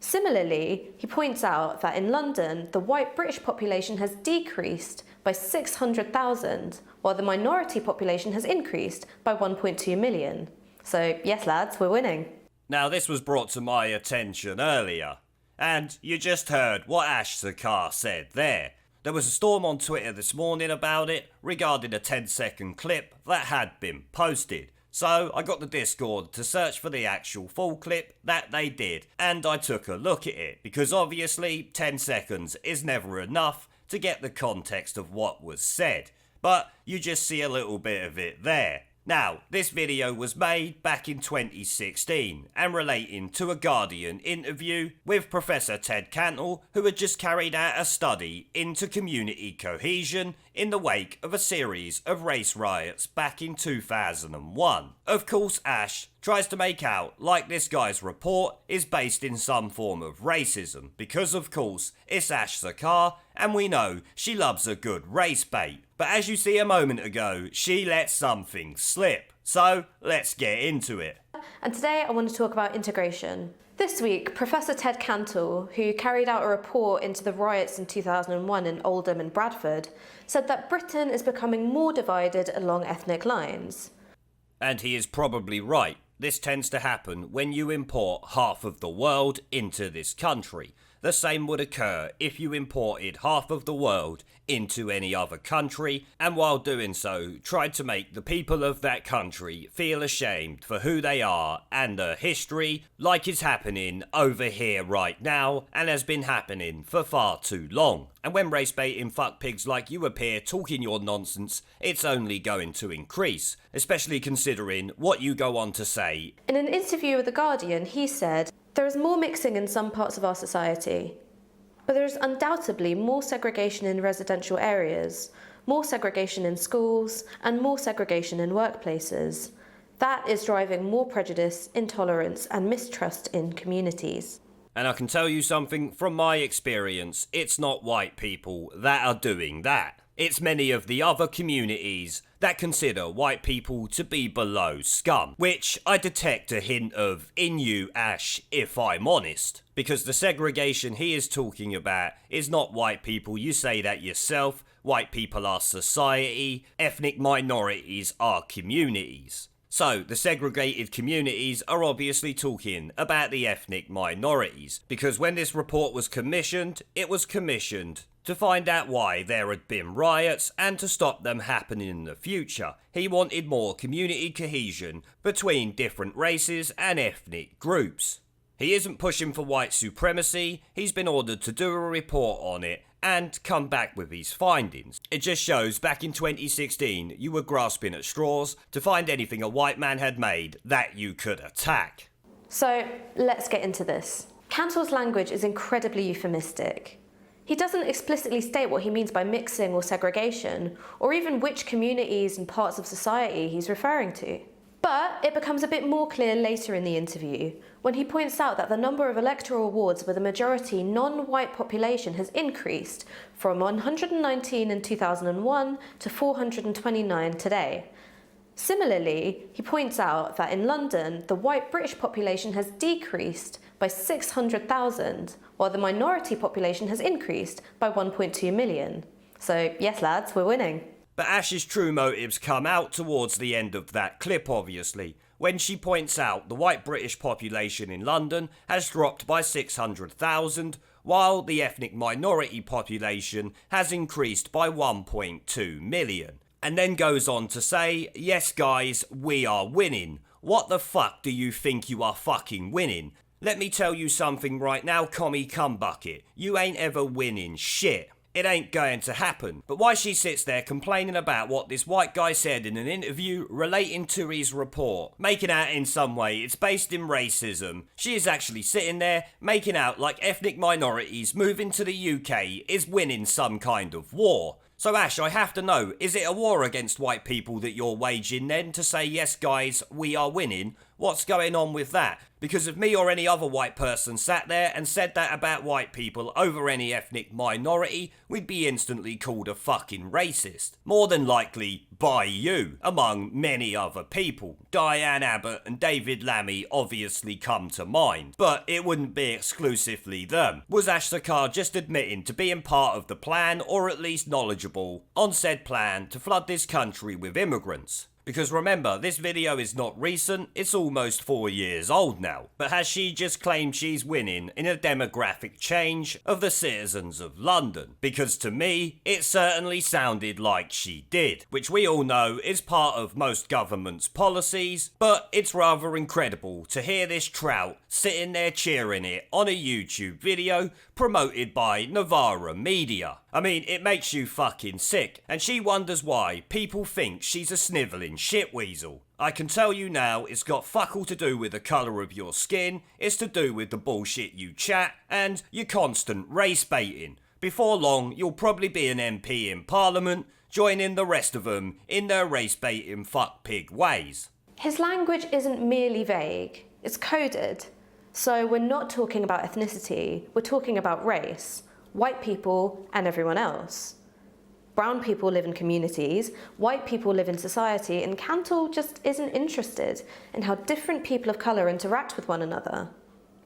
Similarly, he points out that in London, the white British population has decreased by 600,000, while the minority population has increased by 1.2 million. So, yes lads, we're winning. Now this was brought to my attention earlier, and you just heard what Sakar said there. There was a storm on Twitter this morning about it, regarding a 10-second clip that had been posted. So I got the Discord to search for the actual full clip that they did, and I took a look at it, because obviously 10 seconds is never enough to get the context of what was said. But you just see a little bit of it there. Now, this video was made back in 2016 and relating to a Guardian interview with Professor Ted Cantle, who had just carried out a study into community cohesion in the wake of a series of race riots back in 2001. Of course, Ash tries to make out like this guy's report is based in some form of racism, because of course it's Sakar, and we know she loves a good race bait. But as you see a moment ago, she let something slip. So let's get into it. And today I want to talk about integration. This week, Professor Ted Cantle, who carried out a report into the riots in 2001 in Oldham and Bradford, said that Britain is becoming more divided along ethnic lines. And he is probably right. This tends to happen when you import half of the world into this country. The same would occur if you imported half of the world into any other country, and while doing so, tried to make the people of that country feel ashamed for who they are and their history, like is happening over here right now, and has been happening for far too long. And when race baiting fuckpigs like you appear talking your nonsense, it's only going to increase, especially considering what you go on to say. In an interview with The Guardian, he said, "There is more mixing in some parts of our society, but there is undoubtedly more segregation in residential areas, more segregation in schools, and more segregation in workplaces. That is driving more prejudice, intolerance, and mistrust in communities." And I can tell you something from my experience, it's not white people that are doing that. It's many of the other communities that consider white people to be below scum, which I detect a hint of in you, Ash, if I'm honest. Because the segregation he is talking about is not white people, you say that yourself. White people are society, ethnic minorities are communities. So, the segregated communities are obviously talking about the ethnic minorities, because when this report was commissioned, it was commissioned to find out why there had been riots and to stop them happening in the future. He wanted more community cohesion between different races and ethnic groups. He isn't pushing for white supremacy, he's been ordered to do a report on it and come back with his findings. It just shows back in 2016 you were grasping at straws to find anything a white man had made that you could attack. So let's get into this. Cantle's language is incredibly euphemistic. He doesn't explicitly state what he means by mixing or segregation, or even which communities and parts of society he's referring to. But it becomes a bit more clear later in the interview, when he points out that the number of electoral wards with a majority non-white population has increased from 119 in 2001 to 429 today. Similarly, he points out that in London, the white British population has decreased by 600,000, while the minority population has increased by 1.2 million. So yes lads, we're winning. But Ash's true motives come out towards the end of that clip, obviously, when she points out the white British population in London has dropped by 600,000, while the ethnic minority population has increased by 1.2 million. And then goes on to say, yes guys, we are winning. What the fuck do you think you are fucking winning? Let me tell you something right now, commie cumbucket. You ain't ever winning shit. It ain't going to happen. But why she sits there complaining about what this white guy said in an interview relating to his report, making out in some way it's based in racism, she is actually sitting there making out like ethnic minorities moving to the UK is winning some kind of war. So Ash, I have to know, is it a war against white people that you're waging then to say, yes guys, we are winning? What's going on with that? Because if me or any other white person sat there and said that about white people over any ethnic minority, we'd be instantly called a fucking racist. More than likely by you, among many other people. Diane Abbott and David Lammy obviously come to mind, but it wouldn't be exclusively them. Was Sakar just admitting to being part of the plan, or at least knowledgeable on said plan to flood this country with immigrants? Because remember, this video is not recent, it's almost 4 years old now. But has she just claimed she's winning in a demographic change of the citizens of London? Because to me, it certainly sounded like she did, which we all know is part of most government's policies, but it's rather incredible to hear this trout sitting there cheering it on a YouTube video promoted by Novara Media. I mean, it makes you fucking sick, and she wonders why people think she's a snivelling shitweasel. I can tell you now, it's got fuck all to do with the colour of your skin, it's to do with the bullshit you chat, and your constant race baiting. Before long, you'll probably be an MP in Parliament, joining the rest of them in their race baiting fuck pig ways. His language isn't merely vague, it's coded. So we're not talking about ethnicity, we're talking about race. White people and everyone else. Brown people live in communities, white people live in society, and Cantle just isn't interested in how different people of colour interact with one another.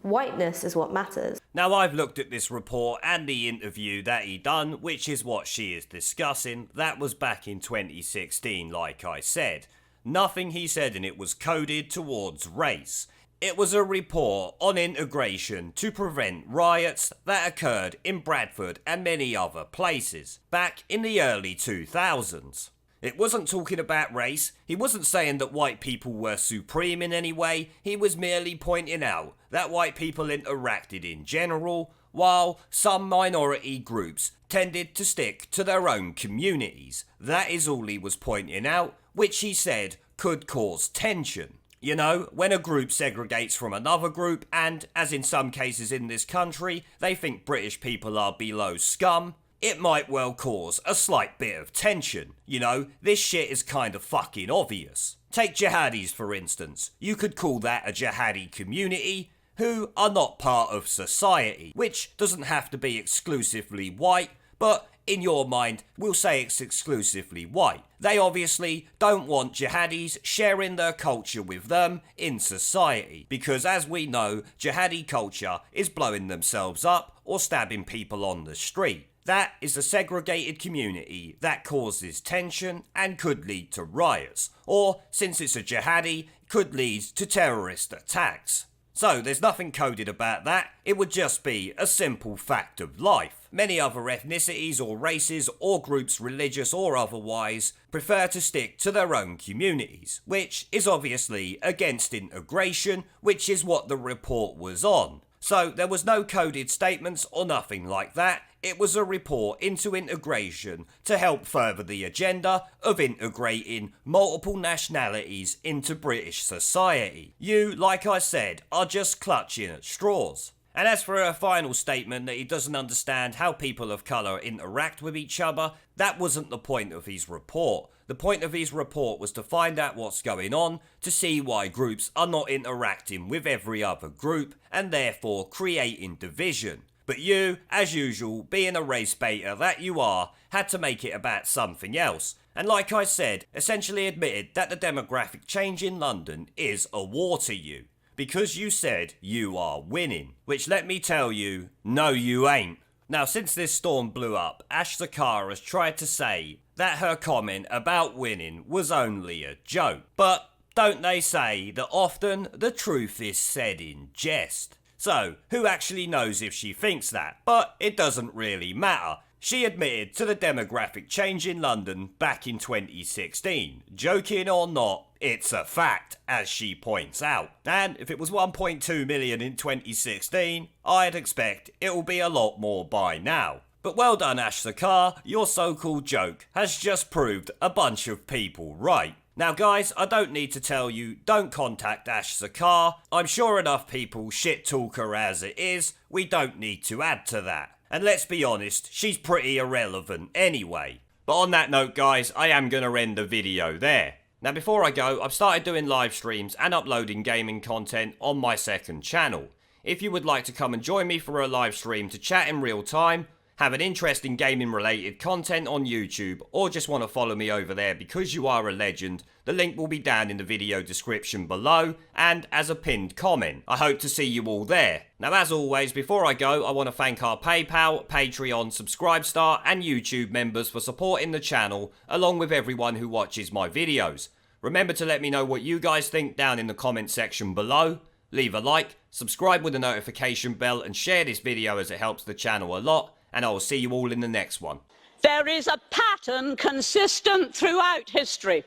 Whiteness is what matters. Now, I've looked at this report and the interview that he done, which is what she is discussing. That was back in 2016, like I said. Nothing he said in it was coded towards race. It was a report on integration to prevent riots that occurred in Bradford and many other places back in the early 2000s. It wasn't talking about race, he wasn't saying that white people were supreme in any way, he was merely pointing out that white people interacted in general, while some minority groups tended to stick to their own communities. That is all he was pointing out, which he said could cause tension. You know, when a group segregates from another group and, as in some cases in this country, they think British people are below scum, it might well cause a slight bit of tension. You know, this shit is kind of fucking obvious. Take jihadis for instance. You could call that a jihadi community who are not part of society, which doesn't have to be exclusively white, but in your mind, we'll say it's exclusively white. They obviously don't want jihadis sharing their culture with them in society, because as we know, jihadi culture is blowing themselves up or stabbing people on the street. That is a segregated community that causes tension and could lead to riots, or, since it's a jihadi, could lead to terrorist attacks. So there's nothing coded about that, it would just be a simple fact of life. Many other ethnicities or races or groups, religious or otherwise, prefer to stick to their own communities, which is obviously against integration, which is what the report was on. So there was no coded statements or nothing like that. It was a report into integration to help further the agenda of integrating multiple nationalities into British society. You, like I said, are just clutching at straws. And as for her final statement that he doesn't understand how people of colour interact with each other, that wasn't the point of his report. The point of his report was to find out what's going on, to see why groups are not interacting with every other group, and therefore creating division. But you, as usual, being a race baiter that you are, had to make it about something else. And like I said, essentially admitted that the demographic change in London is a war to you. Because you said you are winning. Which, let me tell you, no you ain't. Now, since this storm blew up, Sakar has tried to say that her comment about winning was only a joke. But don't they say that often the truth is said in jest? So, who actually knows if she thinks that? But it doesn't really matter. She admitted to the demographic change in London back in 2016. Joking or not, it's a fact, as she points out. And if it was 1.2 million in 2016, I'd expect it will be a lot more by now. But well done, Sakar, your so-called joke has just proved a bunch of people right. Now guys, I don't need to tell you, don't contact Sakar. I'm sure enough people shit-talk her as it is, we don't need to add to that. And let's be honest, she's pretty irrelevant anyway. But on that note guys, I am going to end the video there. Now before I go, I've started doing live streams and uploading gaming content on my second channel. If you would like to come and join me for a live stream to chat in real time, have an interest in gaming related content on YouTube, or just want to follow me over there because you are a legend, the link will be down in the video description below and as a pinned comment. I hope to see you all there. Now as always, before I go, I want to thank our PayPal, Patreon, Subscribestar and YouTube members for supporting the channel, along with everyone who watches my videos. Remember to let me know what you guys think down in the comment section below. Leave a like, subscribe with the notification bell and share this video as it helps the channel a lot. And I will see you all in the next one. There is a pattern consistent throughout history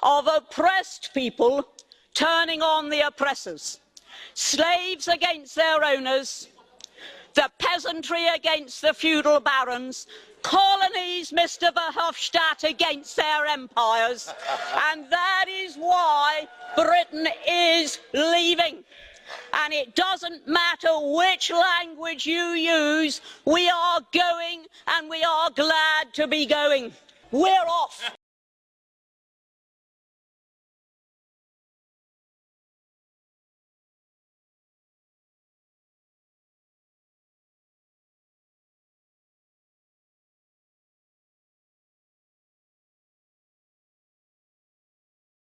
of oppressed people turning on the oppressors, slaves against their owners, the peasantry against the feudal barons, colonies, Mr. Verhofstadt, against their empires, and that is why Britain is leaving. And it doesn't matter which language you use, we are going and we are glad to be going. We're off.